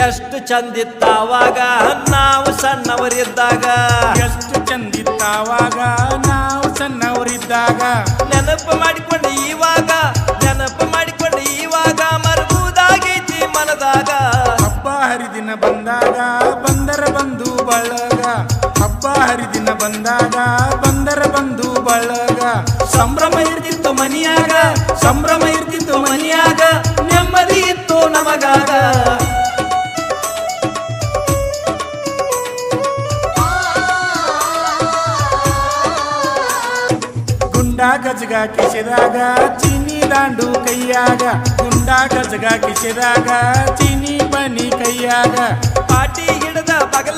ಎಷ್ಟು ಚಂದಿತ್ತಾವಾಗ ನಾವು ಸಣ್ಣವರಿದ್ದಾಗ ಎಷ್ಟು ಚಂದಿತ್ತಾವಾಗ ನಾವು ಸಣ್ಣವರಿದ್ದಾಗ ನೆನಪು ಮಾಡಿಕೊಂಡು ಇವಾಗ ಮರಗುದಾಗೈತಿ ಮನದಾಗ ಹಬ್ಬ ಹರಿದಿನ ಬಂದಾಗ ಬಂದರ ಬಂಧು ಬಳಗ ಹಬ್ಬ ಹರಿದಿನ ಬಂದಾಗ ಬಂದರ ಬಂಧು ಬಳಗ ಸಂಭ್ರಮ ಇರ್ತಿತ್ತು ಮನಿಯಾಗ ನೆಮ್ಮದಿ ಇತ್ತು ನಮಗಾಗ ಗುಂಡಾ ಗಜಗ ಕಿಸೆದಾಗ ಚೀನಿ ದಾಂಡು ಕೈಯಾಗ ಗುಂಡಾ ಗಜಗ ಕಿಸೆದಾಗ ಚೀನಿ ಬನಿ ಕೈಯಾಗ ಪಾಟಿ ಹಿಡದ ಬಗಲ